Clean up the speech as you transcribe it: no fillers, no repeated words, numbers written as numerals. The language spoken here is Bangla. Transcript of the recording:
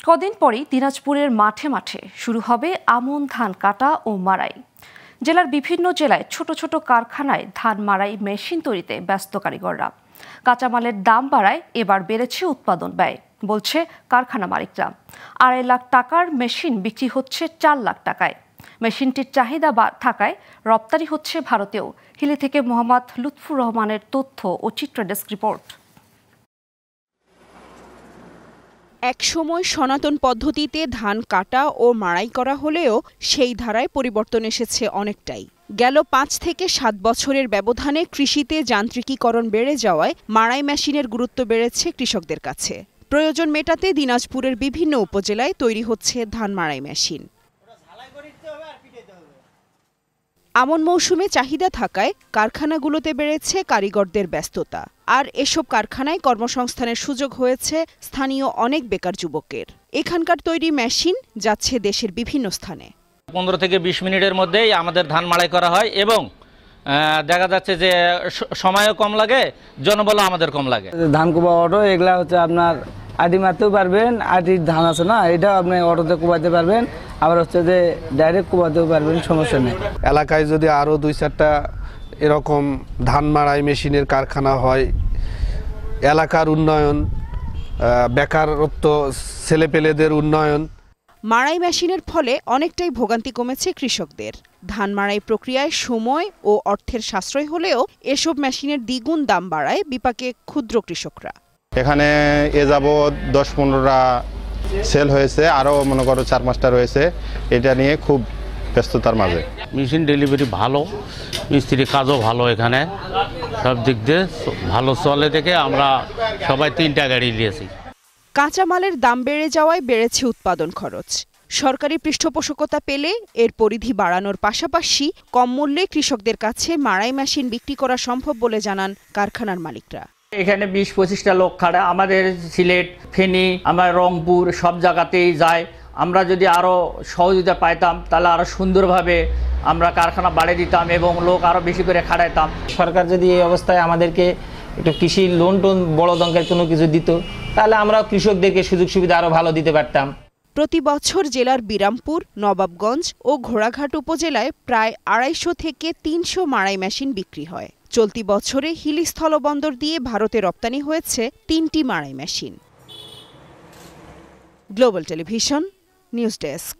কদিন পরেই দিনাজপুরের মাঠে মাঠে শুরু হবে আমন ধান কাটা ও মাড়াই। জেলার বিভিন্ন জেলায় ছোট ছোট কারখানায় ধান মাড়াই মেশিন তৈরিতে ব্যস্ত কারিগররা। কাঁচামালের দাম বাড়ায় এবার বেড়েছে উৎপাদন ব্যয়, বলছে কারখানা মালিকরা। 2.5 লাখ টাকার মেশিন বিক্রি হচ্ছে 4 লাখ টাকায়। মেশিনটির চাহিদা থাকায় রপ্তানি হচ্ছে ভারতেও। হিলি থেকে মোহাম্মদ লুৎফুর রহমানের তথ্য ও চিত্র ডেস্ক রিপোর্ট। একসময় সনাতন পদ্ধতিতে ধান কাটা ও মাড়াই করা হলেও সেই ধারায় পরিবর্তন এসেছে অনেকটাই। গেল 5 থেকে 7 বছরের ব্যবধানে কৃষিতে যান্ত্রিকীকরণ বেড়ে যাওয়ায় মাড়াই মেশিনের গুরুত্ব বেড়েছে কৃষকদের কাছে। প্রয়োজন মেটাতে দিনাজপুরের বিভিন্ন উপজেলায় তৈরি হচ্ছে ধান মাড়াই মেশিন। আমন মৌসুমে চাহিদা থাকায় কারখানাগুলোতে বেড়েছে কারিগরদের ব্যস্ততা। আর এসব কারখানায় কর্মসংস্থানের সুযোগ হয়েছে স্থানীয় অনেক বেকার যুবকের। এখানকার তৈরি মেশিন যাচ্ছে দেশের বিভিন্ন স্থানে। 15 থেকে 20 মিনিটের মধ্যেই আমাদের ধান মাড়াই করা হয় এবং দেখা যাচ্ছে যে সময়ও কম লাগে, জনবলও আমাদের কম লাগে। ধান কুবা অটো এগুলা হচ্ছে আপনার আটি মারতেও পারবেন, আটির ধান আছে না, এটাও আপনি অটোতে কুবাতে পারবেন, আবার হচ্ছে যে ডাইরেক্ট কুবাতেও পারবেন, সমস্যা নেই। এলাকায় যদি আরও 2-4টা এরকম ধান মাড়াই মেশিনের কারখানা হয়, এলাকার উন্নয়ন, বেকারত্ব, ছেলেপেলেদের উন্নয়ন। মাড়াই মেশিনের ফলে অনেকটাই ভোগান্তি কমেছে কৃষকদের। ধান মাড়াই প্রক্রিয়ায় সময় ও অর্থের সাশ্রয় হলেও এসব মেশিনের দ্বিগুণ দাম বাড়ায় বিপাকে ক্ষুদ্র কৃষকরা। এখানে এ যাবৎ 10-15টা সেল হয়েছে, আরও মনে করো 4-5টা রয়েছে। এটা নিয়ে খুব ব্যস্ততার মাঝে। মেশিন ডেলিভারি ভালো, মিস্ত্রি কাজও ভালো, এখানে সব দিক দিয়ে ভালো চলে দেখে আমরা সবাই 3টা গাড়ি নিয়েছি। কাঁচামালের দাম বেড়ে যাওয়ায় বেড়েছে উৎপাদন খরচ। সরকারি পৃষ্ঠপোষকতা পেলে এর পরিধি বাড়ানোর পাশাপাশি কম মূল্যে কৃষকদের কাছে মাড়াই মেশিন বিক্রি করা সম্ভব বলে জানান কারখানার মালিকরা। এখানে 20-25টা লোক খাড়া, আমাদের সিলেট, ফেনী, আমরা রংপুর সব জায়গাতেই যায়। আমরা যদি আরও সহযোগিতা পাইতাম তাহলে আরও সুন্দরভাবে আমরা কারখানা বাড়িয়ে দিতাম এবং লোক আরও বেশি করে খাড়াইতাম। সরকার যদি এই অবস্থায় আমাদেরকে একটু কৃষি লোন টোন বড় দঙ্কের কোনো কিছু দিত, তাহলে আমরা কৃষকদেরকে সুযোগ সুবিধা আরও ভালো দিতে পারতাম। প্রতি বছর জেলার বিরামপুর, নবাবগঞ্জ ও ঘোড়াঘাট উপজেলায় প্রায় 250 থেকে 300 মাড়াই মেশিন বিক্রি হয়। চলতি বছরে হিলি স্থলবন্দর দিয়ে ভারতে রপ্তানি হয়েছে 3টি মাড়াই machine. Global television, news desk.